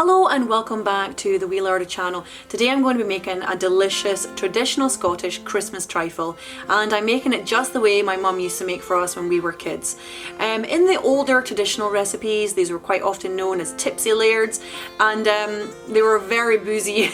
Hello and welcome back to the Wee Laird channel. Today I'm going to be making a delicious traditional Scottish Christmas trifle, and I'm making it just the way my mum used to make for us when we were kids. In the older traditional recipes, these were quite often known as Typsy Lairds, and they were very boozy.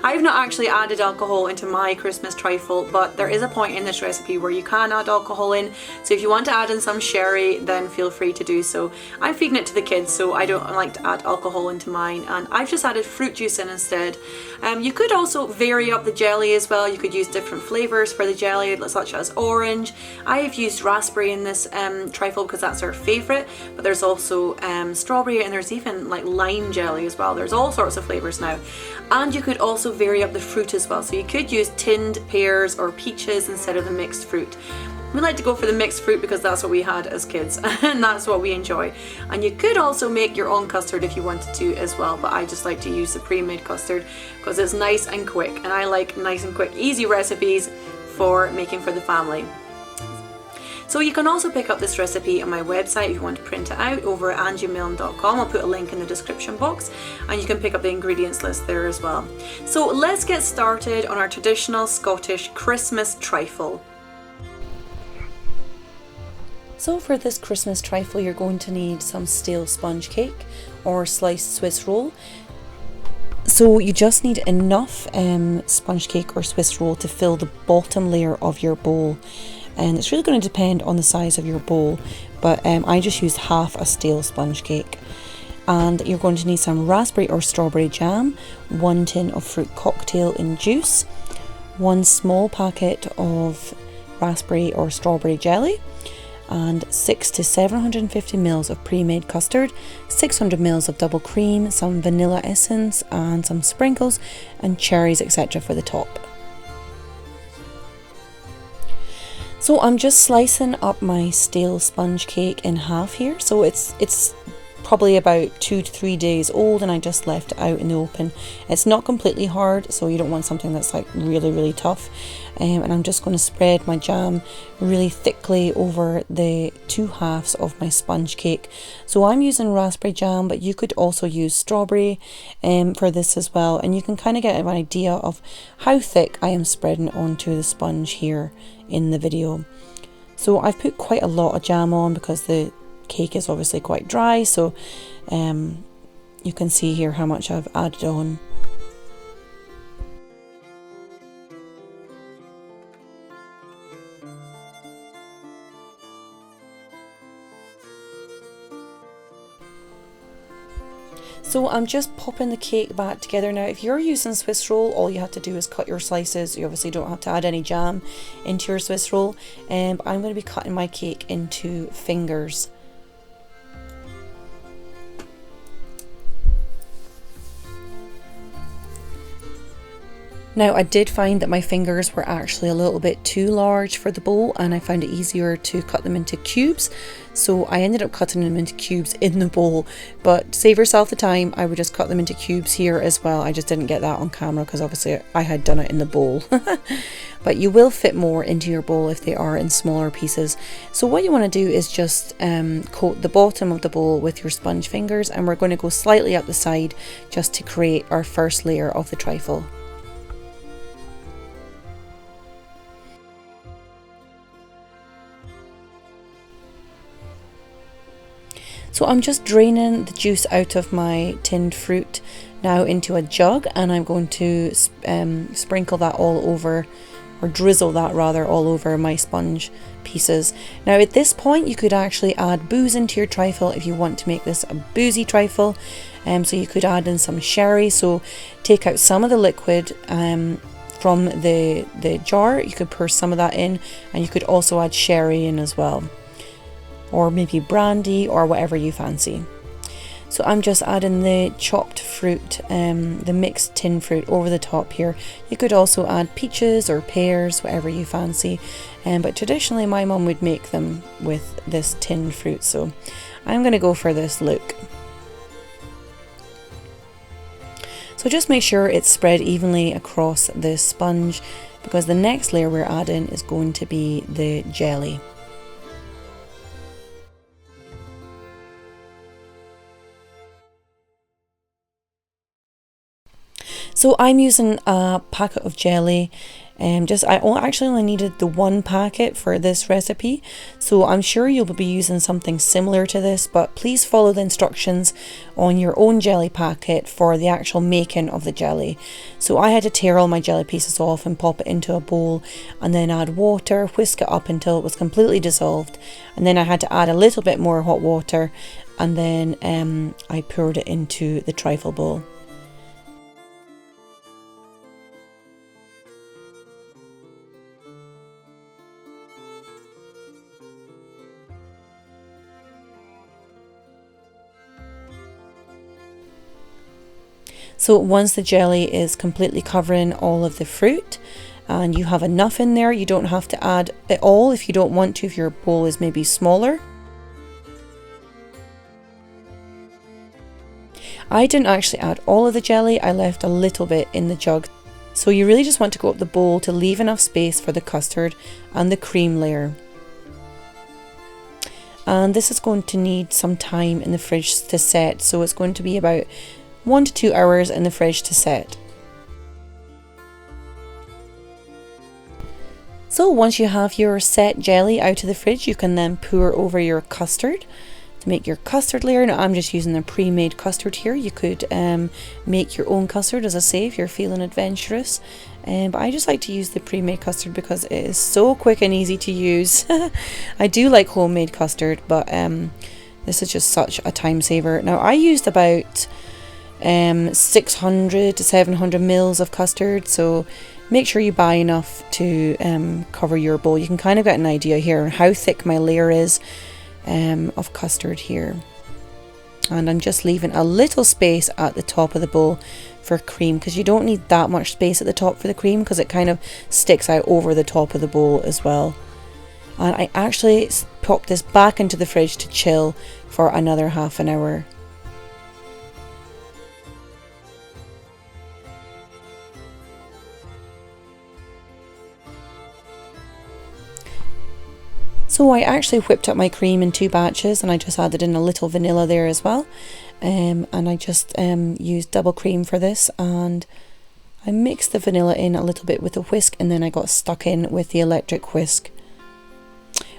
I've not actually added alcohol into my Christmas trifle, but there is a point in this recipe where you can add alcohol in, so if you want to add in some sherry, then feel free to do so. I'm feeding it to the kids, so I don't like to add alcohol into mine, and I've just added fruit juice in instead. You could also vary up the jelly as well. You could use different flavours for the jelly, such as orange. I have used raspberry in this trifle because that's our favourite, but there's also strawberry, and there's even like lime jelly as well. There's all sorts of flavours now. And you could also vary up the fruit as well, so you could use tinned pears or peaches instead of the mixed fruit. We like to go for the mixed fruit because that's what we had as kids and that's what we enjoy. And you could also make your own custard if you wanted to as well, but I just like to use the pre-made custard because it's nice and quick, and I like nice and quick, easy recipes for making for the family. So you can also pick up this recipe on my website if you want to print it out over at angiemilne.com. I'll put a link in the description box, and you can pick up the ingredients list there as well. So let's get started on our traditional Scottish Christmas trifle. So for this Christmas trifle, you're going to need some stale sponge cake or sliced Swiss roll. So you just need enough sponge cake or Swiss roll to fill the bottom layer of your bowl. And it's really going to depend on the size of your bowl, but I just used half a stale sponge cake. And you're going to need some raspberry or strawberry jam, 1 tin of fruit cocktail in juice, 1 small packet of raspberry or strawberry jelly, and 600 to 750 ml of pre-made custard, 600 ml of double cream, some vanilla essence and some sprinkles, and cherries, etc. for the top. So I'm just slicing up my stale sponge cake in half here. So it's probably about 2 to 3 days old, and I just left it out in the open. It's not completely hard, so you don't want something that's like really tough. And I'm just going to spread my jam really thickly over the 2 halves of my sponge cake. So I'm using raspberry jam, but you could also use strawberry for this as well, and you can kind of get an idea of how thick I am spreading onto the sponge here in the video. So I've put quite a lot of jam on because the cake is obviously quite dry, so you can see here how much I've added on. So I'm just popping the cake back together now. If you're using Swiss roll, all you have to do is cut your slices. You obviously don't have to add any jam into your Swiss roll. But I'm going to be cutting my cake into fingers. Now, I did find that my fingers were actually a little bit too large for the bowl, and I found it easier to cut them into cubes. So I ended up cutting them into cubes in the bowl, but save yourself the time, I would just cut them into cubes here as well. I just didn't get that on camera because obviously I had done it in the bowl. But you will fit more into your bowl if they are in smaller pieces. So what you want to do is just coat the bottom of the bowl with your sponge fingers, and we're going to go slightly up the side just to create our first layer of the trifle. So I'm just draining the juice out of my tinned fruit now into a jug, and I'm going to sprinkle that all over, or drizzle that rather, all over my sponge pieces. Now at this point you could actually add booze into your trifle if you want to make this a boozy trifle. So you could add in some sherry, so take out some of the liquid from the jar. You could pour some of that in, and you could also add sherry in as well, or maybe brandy or whatever you fancy. So I'm just adding the chopped fruit, the mixed tin fruit over the top here. You could also add peaches or pears, whatever you fancy, but traditionally my mum would make them with this tinned fruit, so I'm going to go for this look. So just make sure it's spread evenly across the sponge, because the next layer we're adding is going to be the jelly. So I'm using a packet of jelly. I actually only needed the one packet for this recipe, so I'm sure you'll be using something similar to this, but please follow the instructions on your own jelly packet for the actual making of the jelly. So I had to tear all my jelly pieces off and pop it into a bowl, and then add water, whisk it up until it was completely dissolved, and then I had to add a little bit more hot water, and then I poured it into the trifle bowl. So once the jelly is completely covering all of the fruit and you have enough in there, you don't have to add it all if you don't want to, if your bowl is maybe smaller. I didn't actually add all of the jelly, I left a little bit in the jug. So you really just want to go up the bowl to leave enough space for the custard and the cream layer. And this is going to need some time in the fridge to set, so it's going to be about 1 to 2 hours in the fridge to set. So once you have your set jelly out of the fridge, you can then pour over your custard to make your custard layer. Now I'm just using a pre-made custard here. You could make your own custard, as I say, if you're feeling adventurous. But I just like to use the pre-made custard because it is so quick and easy to use. I do like homemade custard, but this is just such a time saver. Now I used about 600 to 700 mils of custard, so make sure you buy enough to cover your bowl. You can kind of get an idea here how thick my layer is of custard here, and I'm just leaving a little space at the top of the bowl for cream, because you don't need that much space at the top for the cream because it kind of sticks out over the top of the bowl as well. And I actually popped this back into the fridge to chill for another half an hour. So I actually whipped up my cream in 2 batches, and I just added in a little vanilla there as well. And I just used double cream for this, and I mixed the vanilla in a little bit with a whisk, and then I got stuck in with the electric whisk.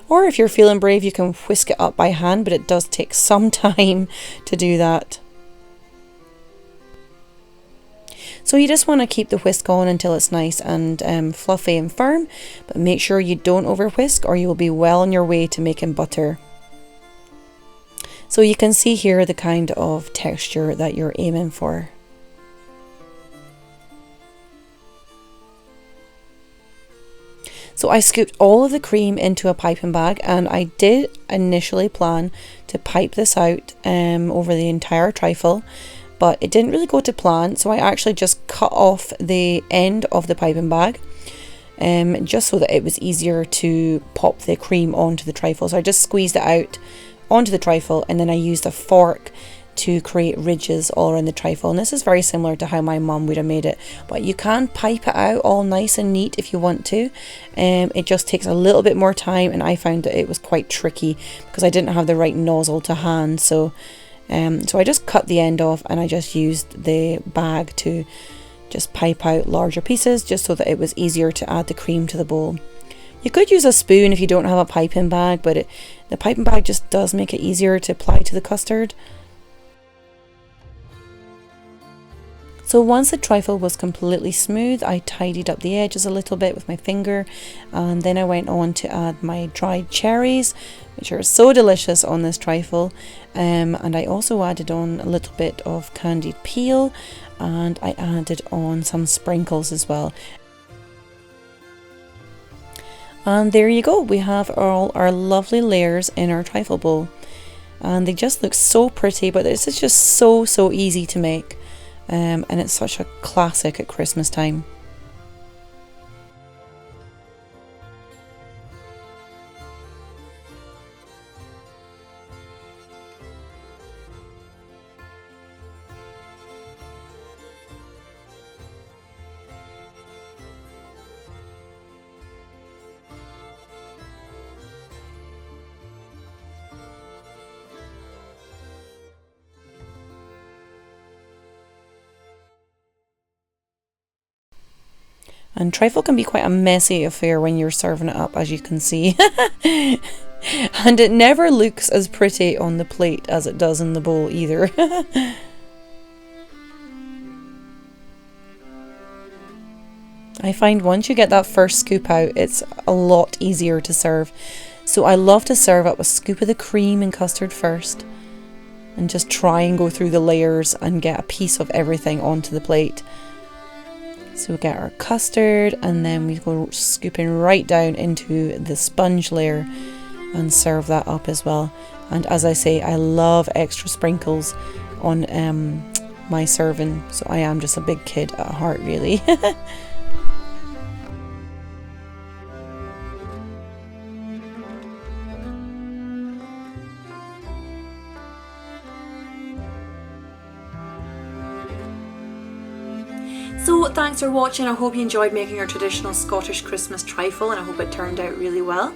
Or if you're feeling brave, you can whisk it up by hand, but it does take some time to do that. So you just want to keep the whisk on until it's nice and fluffy and firm, but make sure you don't over whisk or you will be well on your way to making butter. So you can see here the kind of texture that you're aiming for. So I scooped all of the cream into a piping bag, and I did initially plan to pipe this out over the entire trifle, but it didn't really go to plan, so I actually just cut off the end of the piping bag just so that it was easier to pop the cream onto the trifle. So I just squeezed it out onto the trifle, and then I used a fork to create ridges all around the trifle. And this is very similar to how my mum would have made it, but you can pipe it out all nice and neat if you want to. It just takes a little bit more time, and I found that it was quite tricky because I didn't have the right nozzle to hand. So I just cut the end off, and I just used the bag to just pipe out larger pieces just so that it was easier to add the cream to the bowl. You could use a spoon if you don't have a piping bag, but the piping bag just does make it easier to apply to the custard. So once the trifle was completely smooth, I tidied up the edges a little bit with my finger, and then I went on to add my dried cherries, which are so delicious on this trifle, and I also added on a little bit of candied peel, and I added on some sprinkles as well. And there you go, we have all our lovely layers in our trifle bowl, and they just look so pretty, but this is just so easy to make. And it's such a classic at Christmas time. And trifle can be quite a messy affair when you're serving it up, as you can see. And it never looks as pretty on the plate as it does in the bowl either. I find once you get that first scoop out, it's a lot easier to serve. So I love to serve up a scoop of the cream and custard first, and just try and go through the layers and get a piece of everything onto the plate. So we get our custard, and then we go scooping right down into the sponge layer and serve that up as well. And as I say, I love extra sprinkles on my serving, so I am just a big kid at heart, really. So thanks for watching. I hope you enjoyed making our traditional Scottish Christmas trifle, and I hope it turned out really well.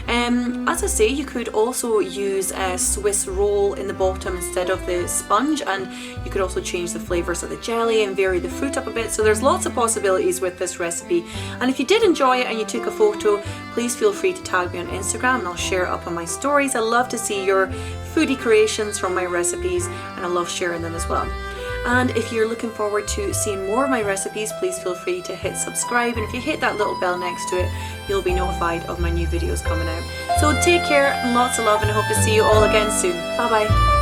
As I say, you could also use a Swiss roll in the bottom instead of the sponge, and you could also change the flavours of the jelly and vary the fruit up a bit. So there's lots of possibilities with this recipe, and if you did enjoy it and you took a photo, please feel free to tag me on Instagram and I'll share it up on my stories. I love to see your foodie creations from my recipes, and I love sharing them as well. And if you're looking forward to seeing more of my recipes, please feel free to hit subscribe, and if you hit that little bell next to it, you'll be notified of my new videos coming out. So take care, and lots of love, and I hope to see you all again soon. Bye bye.